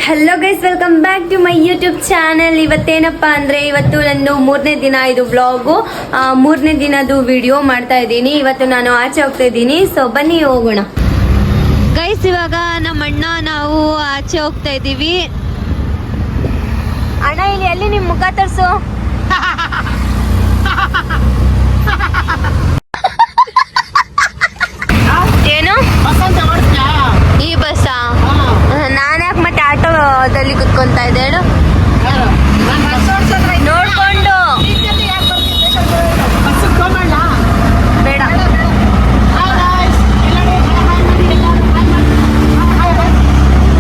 Hello guys, welcome back to my YouTube channel. ಇವತ್ತೇನಪ್ಪ ಅಂದರೆ ಇವತ್ತು ನಂದು 3ನೇ ದಿನ ಇದು ವ್ಲಾಗು. 3ನೇ ದಿನದ್ದು ವಿಡಿಯೋ ಮಾಡ್ತಾ ಇದ್ದೀನಿ. ಇವತ್ತು ನಾನು ಆಚೆ ಹೋಗ್ತಾ ಇದ್ದೀನಿ. ಸೊ ಬನ್ನಿ ಹೋಗೋಣ ಗೈಸ್. ಇವಾಗ ನಮ್ಮ ಅಣ್ಣ ನಾವು ಆಚೆ ಹೋಗ್ತಾ ಇದ್ದೀವಿ. ಅಣ್ಣ ಇಲ್ಲಿ ಎಲ್ಲಿ ನಿಮ್ಮ ಮುಖ ತೋರಿಸು. ಏನು ಈ ಬಸ್ಸಾ? ನಾನು ಯಾಕೆ ಮತ್ತೆ ಆಟೋದಲ್ಲಿ ಕುತ್ಕೊಂತ ಇದ್ದೆ ಹೇಳು. ನೋಡ್ಕೊಂಡು ಬೇಡ.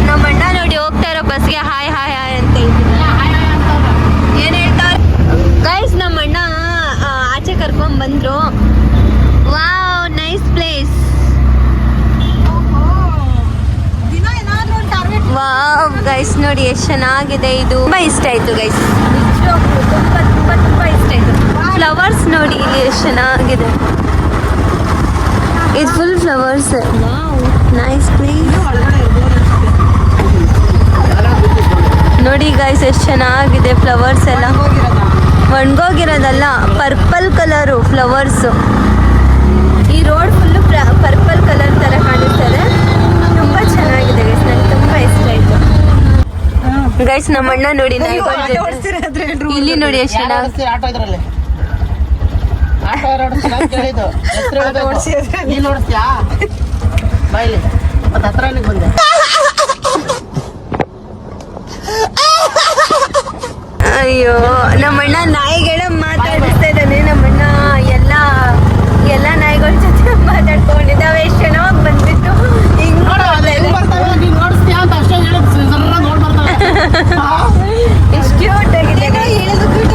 ನಮ್ಮ ಅಣ್ಣ ನೋಡಿ ಹೋಗ್ತಾ ಇರೋ ಬಸ್ಗೆ ಹಾಯ್ ಹಾಯ್ ಹಾಯ್ ಅಂತ ಏನ್ ಹೇಳ್ತಾರೆ ಗೈಸ್. ನಮ್ಮ ಅಣ್ಣ ಆಚೆ ಕರ್ಕೊಂಡ್ ಬಂದ್ರು. Wow, nice place. Wow guys, ನೋಡಿ ಎಷ್ಟು ಚೆನ್ನಾಗಿದೆ. ಇದು ತುಂಬಾ ಇಷ್ಟ ಆಯ್ತು ಗೈಸ್, ನಿಜವಾಗ್ಲೂ ತುಂಬಾ ತುಂಬಾ ತುಂಬಾ ಇಷ್ಟ ಆಯ್ತು. ಫ್ಲವರ್ಸ್ ನೋಡಿ ಇಲ್ಲಿ ಎಷ್ಟು ಚೆನ್ನಾಗಿದೆ. ಇದು ಫುಲ್ ಫ್ಲವರ್ಸ್. Nice place. ನೋಡಿ ಗೈಸ್ ಎಷ್ಟು ಚೆನ್ನಾಗಿದೆ. ಫ್ಲವರ್ಸ್ ಎಲ್ಲ ಒಣಗೋಗಿರೋದಲ್ಲ, ಪರ್ಪಲ್ ಕಲರು ಫ್ಲವರ್ಸು. ಈ ರೋಡ್ ಫುಲ್ಲು ಪರ್ಪಲ್ ಕಲರ್ ತರ ಕಾಣಿಸ್ತಾರೆ. ತುಂಬಾ ಚೆನ್ನಾಗಿದೆ ಗೈಸ್, ನಂಗೆ ತುಂಬಾ ಇಷ್ಟ ಆಯ್ತು ಗೈಸ್. ನಮ್ಮ ಅಣ್ಣ ನೋಡಿ ಇಲ್ಲಿ ನೋಡಿ ಎಷ್ಟು ಚೆನ್ನಾಗಿ. ಅಯ್ಯೋ, ನಮ್ಮಣ್ಣ ನಾಯಿಗಳ ಮಾತಾಡಿಸ್ತಾ ಇದ್ದಾನೆ. ನಮ್ಮಣ್ಣ ಎಲ್ಲ ನಾಯಿಗಳ ಜೊತೆ ಮಾತಾಡ್ಕೊಂಡಿದ್ದಾವೆ. ಎಷ್ಟು ಚೆನ್ನಾಗಿ ಬಂದ್ಬಿಟ್ಟು ಹಿಂಗ್ ಎಷ್ಟು ಕ್ಯೂಟ್ ಆಗಿದೆ.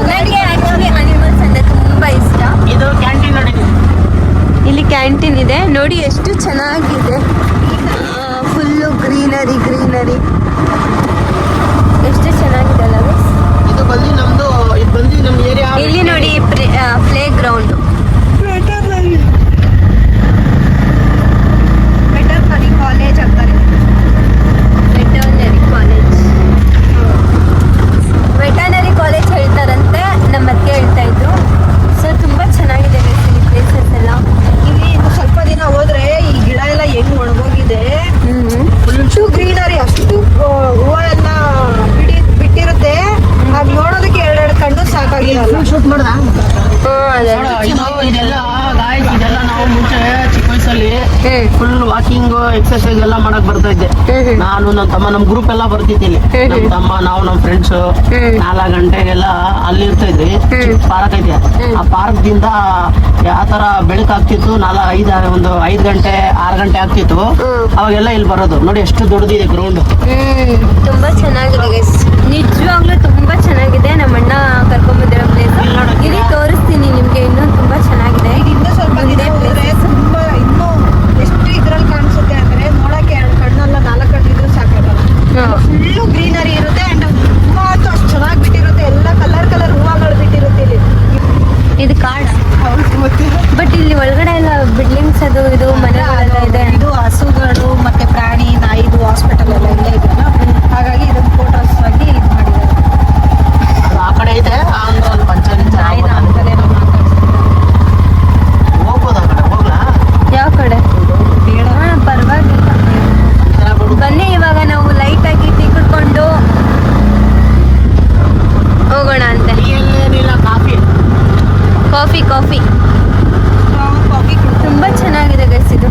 ನನಗೆ ಆಕ್ಚುಲಿ ಅನಿಮಲ್ಸ್ ಅಂದ್ರೆ ತುಂಬಾ ಇಷ್ಟ. ಇದು ಕ್ಯಾಂಟೀನ್ ನೋಡಿ, ಇಲ್ಲಿ ಕ್ಯಾಂಟೀನ್ ಇದೆ ನೋಡಿ, ಎಷ್ಟು ಚೆನ್ನಾಗಿದೆ. ಫುಲ್ಲು ಗ್ರೀನರಿ ಗ್ರೀನರಿ, ಎಷ್ಟು ಚೆನ್ನಾಗಿದೆ ಅಲ್ಲ guys? ಇದು ಬಂದು ನಮ್ದು, ಇದು ಬಂದು ನಮ್ಮ ಏರಿಯಾ. ಇಲ್ಲಿ ನೋಡಿ ಪ್ಲೇ ಗ್ರೌಂಡ್. ವೆಟರ್ನರಿ ಕಾಲೇಜ್ ಅಂತಾರೆ. ವೆಟರ್ನರಿ ಕಾಲೇಜ್ ಹೇಳ್ತಾರಂತೆ, ನಮ್ಮ ಅತ್ತಿಗೆ ಹೇಳ್ತಾ ಇದ್ರು. ಸೊ ತುಂಬಾ ಚೆನ್ನಾಗಿದೆ ಪ್ಲೇಸಸ್ ಎಲ್ಲ. ಇಲ್ಲಿ ಇನ್ನು ಸ್ವಲ್ಪ ದಿನ ಹೋದ್ರೆ ಈ ಗಿಡ ಎಲ್ಲ ಹೆಂಗ್ ಒಣಗೋಗಿದೆ. ಫುಲ್ ಗ್ರೀನರಿ, ಅಷ್ಟು ಹೂವ ಎಲ್ಲ ಬಿಟ್ಟಿರುತ್ತೆ. ಅದ್ ನೋಡೋದಕ್ಕೆ ಎರಡೆರಡು ಕಣ್ಣು ಸಾಕಾಗಿರಲ್ಲ. ಶೂಟ್ ಮಾಡ್ದ ಅದೇ ಇದೆಲ್ಲ ಗಾಯ್ಸ್. ಇದೆಲ್ಲ ನಾವು ಮುಂಚೆ ಚಿಕ್ಕ ವಯಸ್ಸಲ್ಲಿ ಫುಲ್ ವಾಕಿಂಗ್ ಎಕ್ಸರ್ಸೈಸ್ ಎಲ್ಲ ಮಾಡಕ್ ಬರ್ತಾ ಇದ್ದೆ ನಾನು, ನಮ್ಮ ತಮ್ಮ, ನಮ್ ಗ್ರೂಪ್ ಎಲ್ಲ ಬರ್ತಿದ್ದಿಲ್ಲಿ. ನಮ್ ತಮ್ಮ, ನಾವು ನಮ್ ಫ್ರೆಂಡ್ಸ್ 4 ಗಂಟೆಗೆಲ್ಲ ಅಲ್ಲಿ ಇರ್ತಾ ಇದ್ವಿ. ಪಾರ್ಕ್ ಐತೆ, ಆ ಪಾರ್ಕ್ ದಿಂದ ಯಾವ ತರ ಬೆಳಕಾಗ್ತಿತ್ತು. ಒಂದು 5 ಗಂಟೆ 6 ಗಂಟೆ ಆಗ್ತಿತ್ತು. ಅವಾಗೆಲ್ಲ ಇಲ್ಲಿ ಬರೋದು. ನೋಡಿ ಎಷ್ಟು ದೊಡ್ಡದಿದೆ ಗ್ರೌಂಡ್. ತುಂಬಾ ಚೆನ್ನಾಗಿದೆ ಗೈಸ್, ನಿಜವಾಗ್ಲೂ ತುಂಬಾ ಚೆನ್ನಾಗಿದೆ. ನಮ್ಮ ಅಣ್ಣ ಕರ್ಕೊಂಡ್ ಬಂದಿರೋ ಪ್ಲೇಸ್ ಇಲ್ಲಿ ತೋರಿಸ್ತೀನಿ ನಿಮ್ಗೆ. ಇನ್ನೂ ತುಂಬಾ ಚೆನ್ನಾಗಿದೆ. ಇನ್ನು ಸ್ವಲ್ಪ ದಿನ ಹೋದ್ರೆ ತುಂಬಾ ಇನ್ನೂ ಎಷ್ಟು ಇದ್ರಲ್ಲಿ ಕಾಣಿಸುತ್ತೆ ಅಂದ್ರೆ ನೋಡಕ್ಕೆ ಎರಡು ಕಣ್ಣಲ್ಲ 4 ಕಣ್ಣಿದ್ರು ಸಾಕಾಗಲ್ಲ. ಫುಲ್ಲು ಗ್ರೀನರಿ ಇರುತ್ತೆ. ಅಂಡ್ ಹೂವು ಅಂತೂ ಅಷ್ಟು ಚೆನ್ನಾಗಿ ಬಿಟ್ಟಿರುತ್ತೆ. ಎಲ್ಲ ಕಲರ್ ಹೂವುಗಳು ಬಿಟ್ಟಿರುತ್ತೆ ಇಲ್ಲಿ. ಇದು ಕಾಡ, ಗೊತ್ತಿಲ್ಲ. ಬಟ್ ಇಲ್ಲಿ ಒಳಗಡೆ ಎಲ್ಲ ಬಿಲ್ಡಿಂಗ್ಸ್ ಅದು ಇದು ಮನೆಗಳೆಲ್ಲ ಇದೆ. ಇದು ಹಸುಗಳು ಮತ್ತೆ ಪ್ರಾಣಿ ನಾಯಿದು ಹಾಸ್ಪಿಟಲ್ ಎಲ್ಲ ಇಲ್ಲೇ ಇದೆಯಲ್ಲ, ಹಾಗಾಗಿ ಇದನ್ನು ಫೋಟೋಸ್ ಆಗಿ ಇದು ಮಾಡಿದ್ದಾರೆ. ಆ ಕಡೆ ಐತೆ ಅಂದ್ರೆ ಒಂದು ಪಂಚಾಯತ್ ನಾಯಿನ ಅಂತಲೇ ನಾವು ಹೋಗ್ಬೋದು. ಆ ಕಡೆ ಹೋಗ್ಲಾ? ಯಾವ ಕಡೆ? ಪರವಾಗಿಲ್ಲ, ಬನ್ನಿ. ಇವಾಗ ನಾವು ಲೈಟ್ ಆಗಿ ಟೀ ಕುಡ್ಕೊಂಡು ಹೋಗೋಣ ಅಂತೆ. ಏನಿಲ್ಲ, ಕಾಫಿ ಕಾಫಿ ಕಾಫಿ ತುಂಬಾ ಚೆನ್ನಾಗಿದೆ ಗೈಸ್. ಇದು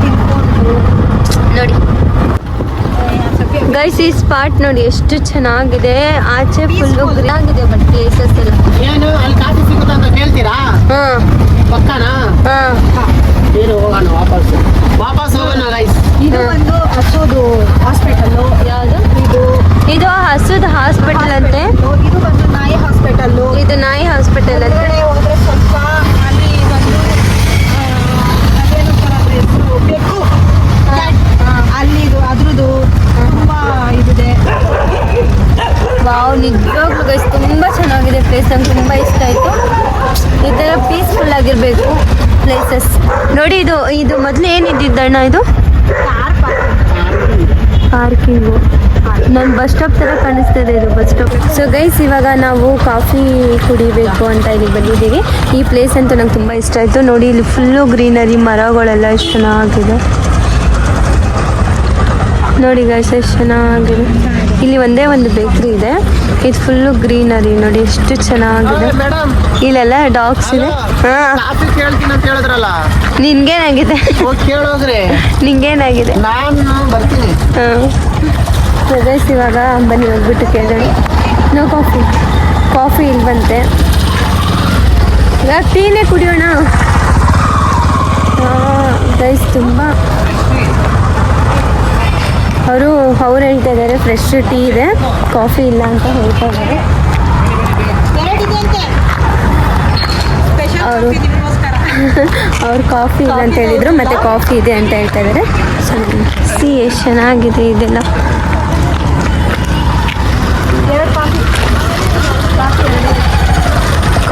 ತಿನ್ಕೊಂಡು ನೋಡಿ ಗೈಸ್, ಈ ಸ್ಪಾಟ್ ನೋಡಿ ಎಷ್ಟು ಚೆನ್ನಾಗಿದೆ. ಆಚೆ ಫುಲ್ ಆಗಿದೆ, ಬಟ್ ಪ್ಲೇಸಸ್ ಎಲ್ಲ. ಏನು ಅಲ್ಲಿ ಕಾಫಿ ಸಿಗುತ್ತೆ ಅಂತ ಕೇಳ್ತೀರಾ? ಪಕ್ಕನಾ? ಏನು ಹೋಗೋಣ, ವಾಪಸ್ ಹೋಗೋಣ ಗೈಸ್. ಇದು ಒಂದು ಹಸುದು ಹಾಸ್ಪಿಟಲ್ಲು. ಯಾವುದು ಇದು ಹಸುದ ಹಾಸ್ಪಿಟಲ್ ಅಂತೆ. ಇದು ಬಂದು ನಾಯಿ ಹಾಸ್ಪಿಟಲ್ಲು. ಇದು ನಾಯಿ ಹಾಸ್ಪಿಟಲ್ ಅಂತೆ. ಹೊರಗಡೆ ಹೋದ್ರೆ ಸ್ವಲ್ಪ ಅಲ್ಲಿ ಒಂದು ಅದೇನು ಹೆಸರು ಬೆಕ್ಕು, ಅಲ್ಲಿ ಇದು ಅದ್ರದ್ದು ತುಂಬಾ ಇದಿದೆ. ವಾವ್, ನಿಜವಾಗ್ಲೂ ಗೈಸ್ ತುಂಬಾ ಚೆನ್ನಾಗಿದೆ ಪ್ಲೇಸ್. ನಂಗೆ ತುಂಬಾ ಇಷ್ಟ ಆಯ್ತು. ಈ ತರ ಪೀಸ್ಫುಲ್ ಆಗಿರ್ಬೇಕು ಪ್ಲೇಸಸ್. ನೋಡಿ ಇದು ಮೊದಲು ಏನಿದ್ದಣ್ಣ? ಇದು ಪಾರ್ಕಿಂಗು. ನನ್ನ ಬಸ್ ಸ್ಟಾಪ್ ಥರ ಕಾಣಿಸ್ತಿದೆ ಇದು ಬಸ್ ಸ್ಟಾಪ್. ಸೊ ಗೈಸ್ ಇವಾಗ ನಾವು ಕಾಫಿ ಕುಡಿಬೇಕು ಅಂತ ಇಲ್ಲಿ ಬಂದಿದ್ದೀವಿ. ಈ ಪ್ಲೇಸ್ ಅಂತೂ ನಂಗೆ ತುಂಬ ಇಷ್ಟ ಆಯಿತು. ನೋಡಿ ಇಲ್ಲಿ ಫುಲ್ಲು ಗ್ರೀನರಿ, ಮರಗಳೆಲ್ಲ ಎಷ್ಟು ಚೆನ್ನಾಗಿದೆ ನೋಡಿ ಗೈಸ್, ಎಷ್ಟು ಚೆನ್ನಾಗಿದೆ. ಇಲ್ಲಿ ಒಂದೇ ಒಂದು ಬೇಕ್ರಿ ಇದೆ, ಇದು ಫುಲ್ಲು ಗ್ರೀನರಿ ನೋಡಿ ಎಷ್ಟು ಚೆನ್ನಾಗಿದೆ. ಮೇಡಮ್ ಇಲ್ಲೆಲ್ಲ ಡಾಗ್ಸ್ ಇದೆ. ಹಾಂ, ಕಾಫಿ ಕೇಳ್ತೀನಿ ಅಂತ ಹೇಳಿದ್ರಲ್ಲ, ನಿನ್ಗೇನಾಗಿದೆ? ಹೋಗಿ ಕೇಳೋಗ್ರಿ. ನಿಂಗೇನಾಗಿದೆ? ನಾನು ಬರ್ತೀನಿ. ಹಾಂ ಗೈಸ್ ಇವಾಗ ಬನ್ನಿ ಹೋಗ್ಬಿಟ್ಟು ಕೇಳೋಣ. ನೋ ಕಾಫಿ ಇಲ್ಲಿ ಬಂತೆ. ಇವಾಗ ಟೀನೇ ಕುಡಿಯೋಣ. ಹಾಂ ಗೈಸ್ ತುಂಬ ಅವ್ರು ಹೇಳ್ತಾ ಇದ್ದಾರೆ ಫ್ರೆಶ್ ಟೀ ಇದೆ, ಕಾಫಿ ಇಲ್ಲ ಅಂತ ಹೇಳ್ತಾ ಇದ್ದಾರೆ ಅವರು. ಅವ್ರು ಕಾಫಿ ಇಲ್ಲ ಅಂತ ಹೇಳಿದರು, ಮತ್ತು ಕಾಫಿ ಇದೆ ಅಂತ ಹೇಳ್ತಾ ಇದ್ದಾರೆ. ಸಿ ಎಷ್ಟು ಚೆನ್ನಾಗಿದೆ ಇದೆಲ್ಲ.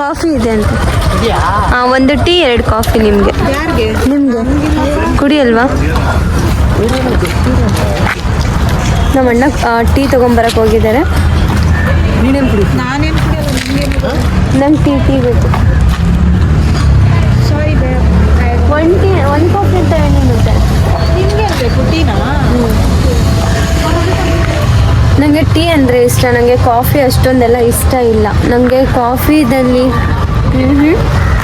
ಕಾಫಿ ಇದೆ ಅಂತ. ಹಾಂ, ಒಂದು ಟೀ 2 ಕಾಫಿ ನಿಮಗೆ. ನಿಮಗೆ ಕುಡಿಯಲ್ವಾ? ನಮ್ಮ ಅಣ್ಣ ಟೀ ತೊಗೊಂಬರಕ್ಕೆ ಹೋಗಿದ್ದಾರೆ. ನಂಗೆ ಟೀ ಬೇಕು. ಒಂದು ಕಾಫಿ ಅಂತ ಏನಿರುತ್ತೆ ನನಗೆ ಟೀ ಅಂದರೆ ಇಷ್ಟ. ನನಗೆ ಕಾಫಿ ಅಷ್ಟೊಂದೆಲ್ಲ ಇಷ್ಟ ಇಲ್ಲ. ನನಗೆ ಕಾಫಿದಲ್ಲಿ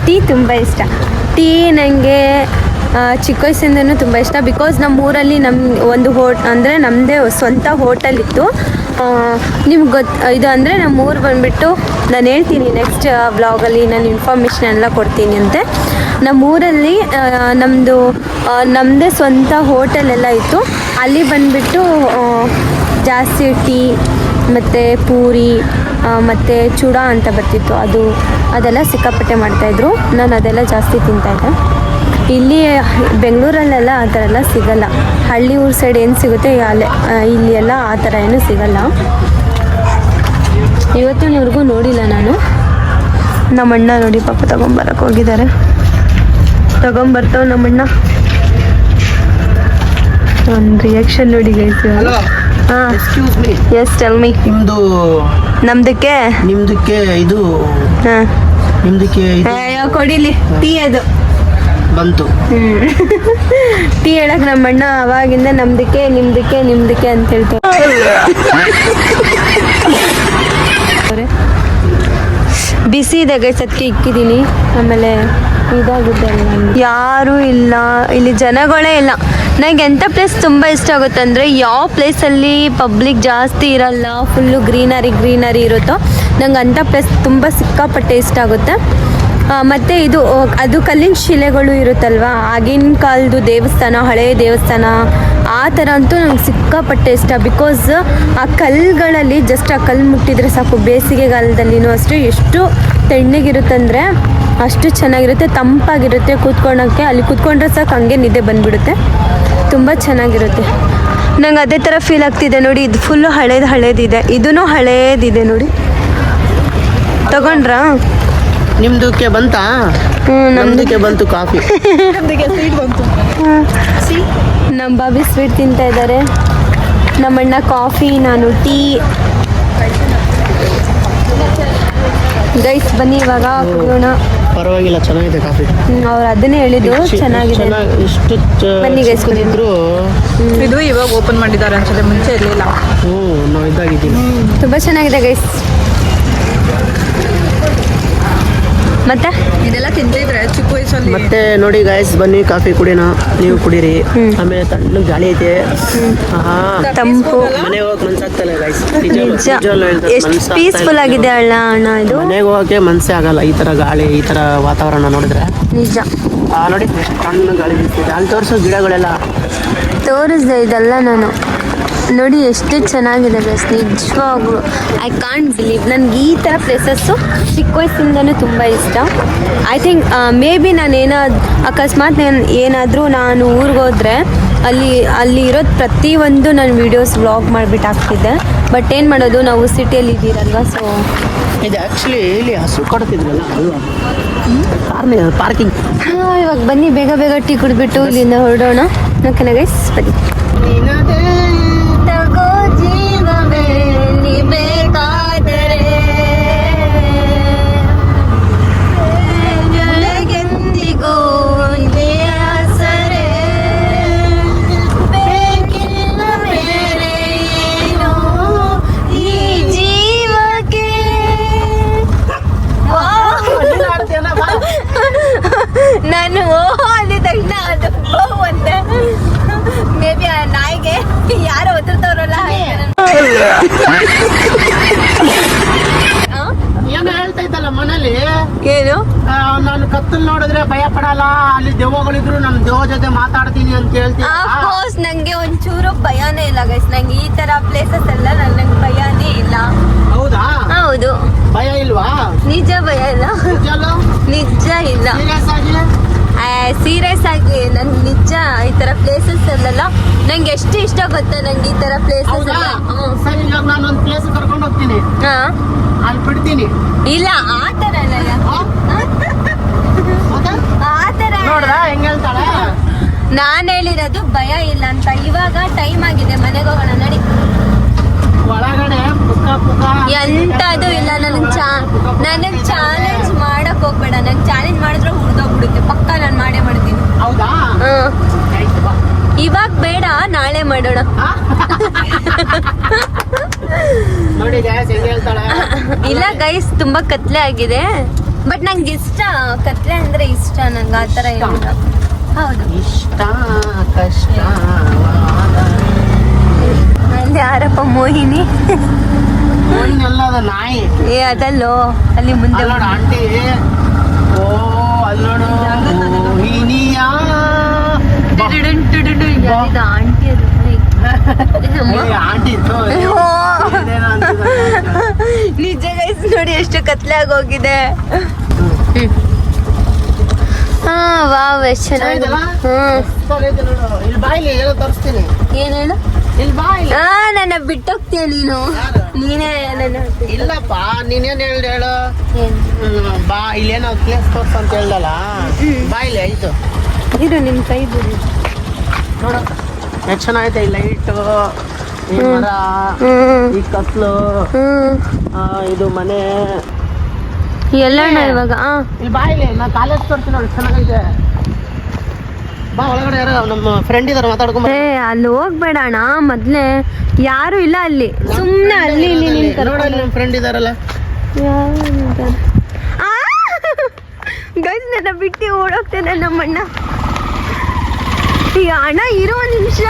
ಟೀ ತುಂಬ ಇಷ್ಟ. ಟೀ ನನಗೆ ಚಿಕ್ಕ ವಯಸ್ಸಿಂದನೂ ತುಂಬ ಇಷ್ಟ. ಬಿಕಾಸ್ ನಮ್ಮ ಊರಲ್ಲಿ ಒಂದು ಅಂದರೆ ನಮ್ಮದೇ ಸ್ವಂತ ಹೋಟೆಲ್ ಇತ್ತು. ನಿಮ್ಗೆ ಇದು ಅಂದರೆ ನಮ್ಮ ಊರು ಬಂದುಬಿಟ್ಟು ನಾನು ಹೇಳ್ತೀನಿ ನೆಕ್ಸ್ಟ್ ವ್ಲಾಗಲ್ಲಿ, ನಾನು ಇನ್ಫಾರ್ಮೇಷನ್ ಎಲ್ಲ ಕೊಡ್ತೀನಿ ಅಂತೆ. ನಮ್ಮ ಊರಲ್ಲಿ ನಮ್ಮದೇ ಸ್ವಂತ ಹೋಟೆಲ್ ಎಲ್ಲ ಇತ್ತು. ಅಲ್ಲಿ ಬಂದುಬಿಟ್ಟು ಜಾಸ್ತಿ ಟೀ ಮತ್ತು ಪೂರಿ ಮತ್ತು ಚೂಡ ಅಂತ ಬರ್ತಿತ್ತು, ಅದೆಲ್ಲ ಸಿಕ್ಕಾಪಟ್ಟೆ ಮಾಡ್ತಾಯಿದ್ರು. ನಾನು ಅದೆಲ್ಲ ಜಾಸ್ತಿ ತಿಂತಾಯಿದ್ದೆ. ಇಲ್ಲಿ ಬೆಂಗಳೂರಲ್ಲೆಲ್ಲ ಆ ಥರ ಎಲ್ಲ ಸಿಗಲ್ಲ. ಹಳ್ಳಿ ಊರು ಸೈಡ್ ಏನು ಸಿಗುತ್ತೆ ಇಲ್ಲಿ ಎಲ್ಲ ಆ ಥರ ಏನೂ ಸಿಗಲ್ಲ. ಇವತ್ತಿನವರೆಗೂ ನೋಡಿಲ್ಲ ನಾನು. ನಮ್ಮಣ್ಣ ನೋಡಿ ಪಾಪ ತಗೊಂಬರಕ್ಕೆ ಹೋಗಿದ್ದಾರೆ. ತಗೊಂಬರ್ತಾವ ನಮ್ಮಣ್ಣ. ಒಂದು ರಿಯಾಕ್ಷನ್ ನೋಡಿ ಗೈಸ್. ಹಾಂ, ಎಸ್ ಟೆಲ್ ಮೀ. ನಮ್ದಕ್ಕೆ ಇದು ಹಾಂ, ನಿಮ್ದಕ್ಕೆ ಕೊಡಿಲಿ ಟೀ ಅದು ಬಂತು. ಟೀ ಹೇಳಕ್ ನಮ್ಮಣ್ಣ ಅವಾಗಿಂದ ನಿಮ್ದಕ್ಕೆ ಅಂತ ಹೇಳ್ತಾರೆ. ಬಿಸಿ ಇದೆ ಗೈಸ್, ಅದಕ್ಕೆ ಇಕ್ಕಿದ್ದೀನಿ. ಆಮೇಲೆ ಇದಾಗುತ್ತೆ, ಯಾರೂ ಇಲ್ಲ ಇಲ್ಲಿ, ಜನಗಳೇ ಇಲ್ಲ. ನನಗೆ ಎಂಥ ಪ್ಲೇಸ್ ತುಂಬ ಇಷ್ಟ ಆಗುತ್ತೆ ಅಂದರೆ ಯಾವ ಪ್ಲೇಸಲ್ಲಿ ಪಬ್ಲಿಕ್ ಜಾಸ್ತಿ ಇರಲ್ಲ, ಫುಲ್ಲು ಗ್ರೀನರಿ ಇರುತ್ತೋ ನಂಗೆ ಅಂಥ ಪ್ಲೇಸ್ ತುಂಬ ಸಿಕ್ಕಾಪಟ್ಟೆ ಇಷ್ಟ ಆಗುತ್ತೆ. ಮತ್ತು ಅದು ಕಲ್ಲಿನ ಶಿಲೆಗಳು ಇರುತ್ತಲ್ವ, ಆಗಿನ ಕಾಲದ್ದು ದೇವಸ್ಥಾನ, ಹಳೆಯ ದೇವಸ್ಥಾನ ಆ ಥರ ಅಂತೂ ನಂಗೆ ಸಿಕ್ಕಾಪಟ್ಟೆ ಇಷ್ಟ. ಬಿಕಾಸ್ ಆ ಕಲ್ಲುಗಳಲ್ಲಿ ಜಸ್ಟ್ ಆ ಕಲ್ಲು ಮುಟ್ಟಿದರೆ ಸಾಕು, ಬೇಸಿಗೆಗಾಲದಲ್ಲಿನೂ ಅಷ್ಟೇ ಎಷ್ಟು ತಣ್ಣಗಿರುತ್ತಂದರೆ ಅಷ್ಟು ಚೆನ್ನಾಗಿರುತ್ತೆ, ತಂಪಾಗಿರುತ್ತೆ ಕೂತ್ಕೊಳ್ಳೋಕ್ಕೆ. ಅಲ್ಲಿ ಕೂತ್ಕೊಂಡ್ರೆ ಸಾಕು ಹಂಗೆ ನಿದ್ದೆ ಬಂದುಬಿಡುತ್ತೆ, ತುಂಬ ಚೆನ್ನಾಗಿರುತ್ತೆ. ನಂಗೆ ಅದೇ ಥರ ಫೀಲ್ ಆಗ್ತಿದೆ ನೋಡಿ. ಇದು ಫುಲ್ಲು ಹಳೇದಿದೆ, ಇದೂ ಹಳೇದಿದೆ ನೋಡಿ. ತಗೊಂಡ್ರಾ? ನಿಮ್ದಕ್ಕೆ ಬಂತಾ? ನಮ್ದಕ್ಕೆ ಬಂತು ಕಾಫಿ. ನಮ್ಮ ಬಾಬಿ ಸ್ವೀಟ್ ತಿಂತಾ ಇದ್ದಾರೆ, ನಮ್ಮಣ್ಣ ಕಾಫಿ, ನಾನು ಟೀ. ಗೈಸ್ ಬನ್ನಿ ಇವಾಗ ಕುಡಿಯೋಣ. ಪರವಾಗಿಲ್ಲ, ಚೆನ್ನಾಗಿದೆ ಕಾಫಿ. ಅವ್ರು ಅದನ್ನೇ ಹೇಳಿದ್ದು, ಚೆನ್ನಾಗಿದೆ. ಬನ್ನಿ ಗೈಸ್ ಕುಡಿದ್ರು. ಇದು ಇವಾಗ ಓಪನ್ ಮಾಡಿದ್ದಾರೆ ಅನ್ಸುತ್ತೆ, ಮುಂಚೆ ಇರಲಿಲ್ಲ. ನಾವು ಇದ್ದಾಗಿದ್ದೀವಿ. ತುಂಬ ಚೆನ್ನಾಗಿದೆ ಗೈಸ್. ಮತ್ತೆ ಇದೆಲ್ಲ ತಿಂತಿದ್ರೆ ಚಿಕ್ಕ ವಯಸ್ಸಲ್ಲಿ. ಮತ್ತೆ ನೋಡಿ ಗಾಯ್ಸ್, ಬನ್ನಿ ಕಾಫಿ ಕುಡಿಯೋಣ, ನೀವು ಕುಡೀರಿ. ಆಮೇಲೆ ತಣ್ಣಗೆ ಗಾಳಿ ಐತೆ, ತಂಪು. ಮನೆಗೆ ಹೋಗಕ್ಕೆ ಮನ್ಸಾಗ್ತಲ್ಲ ಗಾಯ್ಸ್. ಎಷ್ಟು ಪೀಸ್ಫುಲ್ ಆಗಿದೆ ಅಣ್ಣ ಇದು. ಮನೆಗೆ ಹೋಗಕ್ಕೆ ಮನ್ಸೇ ಆಗಲ್ಲ ಈ ತರ ಗಾಳಿ, ಈ ತರ ವಾತಾವರಣ ನೋಡಿದ್ರೆ. ನಿಜ. ನೋಡಿ ತಣ್ಣ ಗಾಳಿ ಬೀಳ್ತಿದೆ. ಅಲ್ಲಿ ತೋರಿಸೋ ಗಿಡಗಳೆಲ್ಲ ತೋರಿಸ್ದೆ ಇದೆಲ್ಲ ನಾನು. ನೋಡಿ ಎಷ್ಟು ಚೆನ್ನಾಗಿದೆ ಗೈಸ್, ನಿಜವಾಗ್ಲು ಐ ಕಾಂಟ್ ಬಿಲೀವ್. ನನಗೆ ಈ ಥರ ಪ್ಲೇಸಸ್ಸು ಚಿಕ್ಕ ವಯಸ್ಸಿಂದನೂ ತುಂಬ ಇಷ್ಟ. ಐ ಥಿಂಕ್ ಮೇ ಬಿ ಅಕಸ್ಮಾತ್ ಏನಾದರೂ ನಾನು ಊರಿಗೆ ಹೋದರೆ ಅಲ್ಲಿ ಇರೋದು ಪ್ರತಿಯೊಂದು ನಾನು ವೀಡಿಯೋಸ್ ವ್ಲಾಗ್ ಮಾಡಿಬಿಟ್ಟು ಹಾಕ್ತಿದ್ದೆ. ಬಟ್ ಏನು ಮಾಡೋದು, ನಾವು ಸಿಟಿಯಲ್ಲಿ ಇದ್ದೀರಲ್ವ, ಸೊ ಇದು ಆ್ಯಕ್ಚುಲಿ ಇಲ್ಲಿ ಹಸು ಕೊಡ್ತಿದ್ರಲ್ಲ ಅಲ್ವಾ, ಪಾರ್ಕಿಂಗ್. ಹಾಂ, ಇವಾಗ ಬನ್ನಿ ಬೇಗ ಟೀ ಕುಡಿದ್ಬಿಟ್ಟು ಇಲ್ಲಿಂದ ಹೊರಡೋಣ. ಓಕೆನಾ ಗೈಸ್, ಬನ್ನಿ. ತಗೋ ಜೀವ ನೋಡಿದ್ರೆ ಭಯ ಪಡಲ್ಲ, ಅಲ್ಲಿ ದೆವ್ವಗಳಿದ್ರು ನಮ್ ದೆವ್ವ ಜೊತೆ ಮಾತಾಡ್ತೀನಿ ಅಂತ ಹೇಳ್ತೀನಿ. ಆಫ್ಕೋರ್ಸ್ ನಂಗೆ ಒಂಚೂರು ಭಯನೇ ಇಲ್ಲ ಗೈಸ್. ನಂಗೆ ಈ ತರ ಪ್ಲೇಸಸ್ ಎಲ್ಲ ನಂಗೆ ಭಯನೇ ಇಲ್ಲ. ಹೌದಾ? ಹೌದು. ಭಯ ಇಲ್ವಾ? ನಿಜ ಭಯ ಇಲ್ಲ. ನಿಜ ಇಲ್ಲ. ಸೀರಿಯಸ್ ಆಗಿ ನನ್ಗೆ ನಿಜ ಈ ತರ ಪ್ಲೇಸಸ್ ಅಲ್ಲೆಲ್ಲ ನಂಗೆ ಎಷ್ಟು ಇಷ್ಟ ಗೊತ್ತಾ. ನಂಗೆ ಈ ತರ ಪ್ಲೇಸಸ್ ಎಲ್ಲ. ಸರಿ, ಇವಾಗ ನಾನು ಒಂದು ಪ್ಲೇಸ್ ಕರ್ಕೊಂಡು ಹೋಗ್ತೀನಿ, ಅಲ್ಲಿ ಬಿಡ್ತೀನಿ. ಇಲ್ಲ ಆ ತರ ಅಲ್ಲ, ಆ ತರ ನೋಡ್ರ ಹೆಂಗ್ ಹೇಳ್ತಾಳೆ. ನಾನ್ ಹೇಳಿರೋದು ಭಯ ಇಲ್ಲ ಅಂತ. ಇವಾಗ ಟೈಮ್ ಆಗಿದೆ, ಮನೆಗೆ ಹೋಗೋಣ ನಡಿ. ಒಳಗಡೆ ಪುಕ್ಕ ಪುಕ್ಕ ಎಂತದು ಇಲ್ಲ. ನನಗ್ ಚಾಲೆಂಜ್ ಮಾಡಕ್ ಹೋಗ್ಬೇಡ. ನಂಗೆ ಚಾಲೆಂಜ್ ಮಾಡಿದ್ರೆ ಹುಡ್ದೋಗ್ಬಿಡುತ್ತೆ ಪಕ್ಕ. ನಾನು ಮಾಡೇ ಮಾಡ್ತೀನಿ. ಹೌದಾ? ಆಯ್ತು ಬಾ. ಇವಾಗ ಬೇಡ, ನಾಳೆ ಮಾಡೋಣ. ನೋಡಿ ಗೈಸ್ ಹೆಂಗ್ ಹೇಳ್ತಾಳೆ. ಇಲ್ಲ ಗೈಸ್, ತುಂಬಾ ಕತ್ಲೆ ಆಗಿದೆ. ಬಟ್ ನಂಗೆ ಇಷ್ಟ, ಕತ್ಲೆ ಅಂದ್ರೆ ಇಷ್ಟ ನಂಗೆ. ಆ ತರ ಏನಿಲ್ಲ. ಹೌದು, ಇಷ್ಟ ಕಷ್ಟ. ಅಲ್ಲಿ ಯಾರಪ್ಪ ಮೋಹಿನಿ? ಎಲ್ಲ ಅದ ನಾಯಿ. ಏ ಅದಲ್ಲೋ, ಅಲ್ಲಿ ಮುಂದೆ ನೋಡ ಆಂಟಿ. ಓ ಅಲ್ಲೋಡು ಮೋಹಿನಿಯ ಆಂಟಿ ಅದು. ಆಂಟಿ ನಿಜ ಗೈಸ್, ನೋಡಿ ಎಷ್ಟು ಕತ್ಲೆ ಆಗೋಗಿದೆ. ಹಾ ವಾವ್, ಎಷ್ಟು ಚೆನ್ನಾಗಿದೆಲ್ಲ. ಇಲ್ಲಿ ಬಾಯಿಲಿ ಏನೋ ತೋರಿಸ್ತೀನಿ. ಏನ್ ಹೇಳು? ಇಲ್ಲಿ ಬಾಯಿಲಿ. ನನ್ನ ಬಿಟ್ಟೋಗ್ತೀಯ ನೀನು. ನೀನೇ ನನ್ನ. ಇಲ್ಲಪ್ಪ, ನೀನೇನ್ ಹೇಳು. ಬಾ, ಇಲ್ಲೇನೋ ಪ್ಲೇಸ್ ತೋರ್ಸ್ ಅಂತ ಹೇಳ್ದಲ್ಲ. ಬಾಯಿಲಿ ಆಯ್ತು. ಇರು, ನಿಮ್ ಕೈ ಬಿಡಿ. ನೋಡು ಎಷ್ಟು ಚೆನ್ನಾಗೈತೆ. ಈ ಲೈಟು, ಈ ಮರ, ಈ ಕತ್ಲು, ಇದು ಮನೆ ಎಲ್ಲಣ್ಣ ಇವಾಗ. ಇಲ್ಲಿ ಬಾಯಿಲಿ ನಾ ಕಾಲೇಜ್ ತೋರ್ತೀನಿ ನೋಡಿ, ಚೆನ್ನಾಗೈತೆ. ಬಾ ಒಳಗಡೆ. ಯಾರು ನಮ್ಮ ಫ್ರೆಂಡ್ ಇದಾರೆ, ಮಾತಾಡ್ಕೊಂಬ. ಅಲ್ಲಿ ಹೋಗ್ಬೇಡ ಅಣ್ಣ, ಮೊದ್ಲೇ ಯಾರು ಇಲ್ಲ ಅಲ್ಲಿ. ಸುಮ್ನೆ ಅಲ್ಲಿ ಇಲ್ಲಿ ನೀನ್ ನೋಡಲ್ಲಿ ನಮ್ಮ ಫ್ರೆಂಡ್ ಇದಾರಲ್ಲ. ಗೈಸ್, ನನ್ನ ಬಿಟ್ಟು ಓಡೋಗ್ತೇನೆ ನಮ್ಮಣ್ಣ. ಈ ಅಣ್ಣ ಇರೋ ಒಂದ್ ನಿಮಿಷ.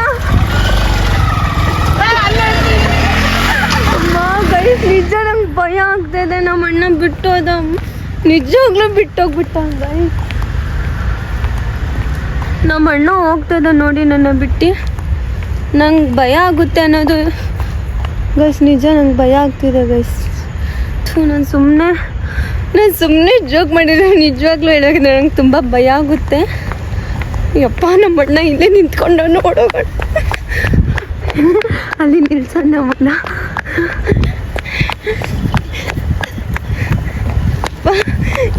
ಗೈಸ್, ನಿಜ ನಂಗೆ ಭಯ ಆಗ್ತದೆ. ನಮ್ಮಣ್ಣ ಬಿಟ್ಟೋದ, ನಿಜವಾಗ್ಲೂ ಬಿಟ್ಟೋಗ್ಬಿಟ್ಟ ಗೈಸ್. ನಮ್ಮ ಅಣ್ಣ ಹೋಗ್ತದ ನೋಡಿ ನನ್ನ ಬಿಟ್ಟು. ನಂಗೆ ಭಯ ಆಗುತ್ತೆ ಅನ್ನೋದು ಗೈಸ್, ನಿಜ ನಂಗೆ ಭಯ ಆಗ್ತಿದೆ ಗೈಸ್. ನಾನು ಸುಮ್ಮನೆ ಜೋಕ್ ಮಾಡಿದ್ರೆ, ನಿಜವಾಗ್ಲೂ ಹೇಳೋಕೆ ನಂಗೆ ತುಂಬ ಭಯ ಆಗುತ್ತೆ. ಯಪ್ಪ, ನಮ್ಮ ಅಣ್ಣ ಇಲ್ಲೇ ನಿಂತ್ಕೊಂಡು ನೋಡೋಣ. ಅಲ್ಲಿ ನಿಲ್ಸೋಣ ನಮ್ಮಣ್ಣ.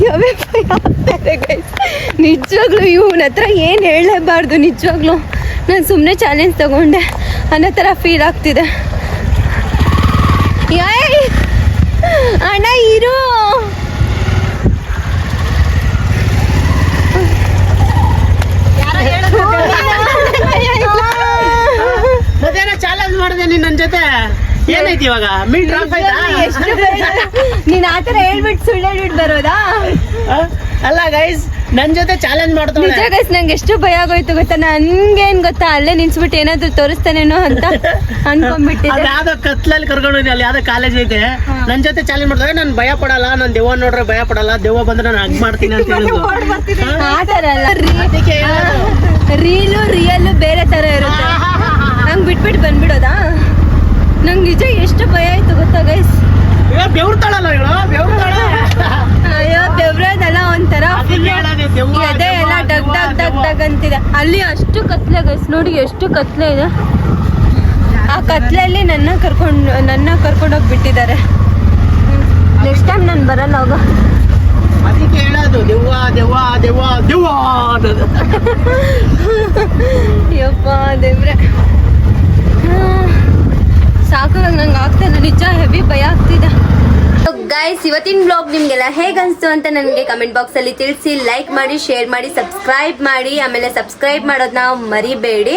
ಯಾವೇ ಭಯ ಆಗ್ತಾಯಿದೆ ಗೈಸ್. ನಿಜವಾಗ್ಲೂ ಇವನ ಹತ್ರ ಏನು ಹೇಳಲೇಬಾರ್ದು. ನಿಜವಾಗ್ಲೂ ನಾನು ಸುಮ್ಮನೆ ಚಾಲೆಂಜ್ ತಗೊಂಡೆ ಅನ್ನೋ ಥರ ಫೀಲ್ ಆಗ್ತಿದೆ. ಯಾಯ್ ಅಣ್ಣ ಇರು. ಮತ್ತೇನೋ ಚಾಲೆಂಜ್ ಮಾಡಿದೆ ನೀನ್ ನನ್ನ ಜೊತೆ. ಏನೈತಿ ಇವಾಗ? ಮೀನ್ ಡ್ರಾಪ್ ಆಯ್ತಾ? ನೀನ್ ಆತರ ಹೇಳ್ಬಿಟ್ಟು ಸುಳ್ಳು ಹೇಳ್ಬಿಟ್ಟು ಬರೋದಾ? ಅಲ್ಲ ಗೈಸ್, ನನ್ ಜೊತೆ ಚಾಲೆಂಜ್ ಮಾಡ್ತಾಳೆ. ನಿಜ ಗೈಸ್, ನಂಗೆ ಎಷ್ಟು ಭಯ ಆಗೋಯ್ತು ಗೊತ್ತಾ. ನನ್ಗೇನ್ ಗೊತ್ತಾ, ಅಲ್ಲೇ ನಿಲ್ಸ್ಬಿಟ್ಟು ಏನಾದ್ರು ತೋರಿಸ್ತಾನೇನೋ ಅಂತ ಅನ್ಕೊಂಡ್ಬಿಟ್ಟಿದ್ದೆ. ಯಾವ್ದೋ ಕತ್ಲಲ್ಲಿ ಕರ್ಕೊಂಡು ಹೋಗಿ, ಅಲ್ಲಿ ಯಾವ್ದೋ ಕಾಲೇಜ್ ಐತೆ. ನನ್ ಜೊತೆ ಚಾಲೆಂಜ್ ಮಾಡ್ತಾರೆ. ನಾನು ಭಯ ಪಡಲ್ಲ, ನಾನು ದೆವ್ವ ನೋಡ್ರೆ ಭಯ ಪಡಲ್ಲ, ದೆವ್ವ ಬಂದ್ರೆ ನಾನು ಹಗ್ ಮಾಡ್ತೀನಿ ಅಂತ ಹೇಳಿದ್ರು. ಆತರ ಅಲ್ಲ, ರಿಯಲ್ ಬೇರೆ ತರ ಇರುತ್ತೆ. ನಂಗೆ ಬಿಟ್ಬಿಟ್ಟು ಬಂದ್ಬಿಡೋದಾ? ನಂಗೆ ನಿಜ ಎಷ್ಟು ಭಯ ಆಯ್ತು ಗೊತ್ತಾ ಗೈಸ್. ಬೆವ್ರತಾಳಲ್ಲ ಇವಳು, ಬೆವ್ರತಾಳ. ಅಯ್ಯೋ, ಬೆವ್ರದಲ್ಲ, ಒಂಥರ ಎದೆ ಎಲ್ಲ ಡಗ್ ಡಗ್ ಡಗ್ ಡಗ್ ಅಂತಿದೆ. ಅಲ್ಲಿ ಅಷ್ಟು ಕತ್ಲೆ ಗೈಸ್, ನೋಡಿ ಎಷ್ಟು ಕತ್ಲೆ ಇದೆ. ಆ ಕತ್ಲಲ್ಲಿ ನನ್ನ ಕರ್ಕೊಂಡೋಗಿ ಬಿಟ್ಟಿದ್ದಾರೆ. ನೆಕ್ಸ್ಟ್ ಟೈಮ್ ನಾನು ಬರಲ್ಲ ಹೋಗ. ಅದಕ್ಕೆ ಹೇಳೋದು ದೆವ್ವ ದೆವ್ವ ದೆವ್ವ ದೆವ್ವ ಅನ್ನೋದು. ಯಪ್ಪ ದೇವ್ರೆ, ಸಾಕಾಗ ನಂಗೆ ಆಗ್ತದೆ. ನಿಜ ಹೆವಿ ಭಯ ಆಗ್ತಿದೆ ಗೈಸ್. ಇವತ್ತಿನ ಬ್ಲಾಗ್ ನಿಮ್ಗೆಲ್ಲ ಹೇಗನ್ಸ್ತು ಅಂತ ನನಗೆ ಕಮೆಂಟ್ ಬಾಕ್ಸ್ ಅಲ್ಲಿ ತಿಳಿಸಿ. ಲೈಕ್ ಮಾಡಿ, ಶೇರ್ ಮಾಡಿ, ಸಬ್ಸ್ಕ್ರೈಬ್ ಮಾಡಿ. ಆಮೇಲೆ ಸಬ್ಸ್ಕ್ರೈಬ್ ಮಾಡೋದನ್ನ ಮರಿಬೇಡಿ.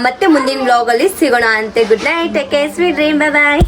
ಮತ್ತೆ ಮುಂದಿನ ಬ್ಲಾಗ್ ಅಲ್ಲಿ ಸಿಗೋಣ ಅಂತೆ. Good night, take care, sweet dream, bye ಬಾಯ್.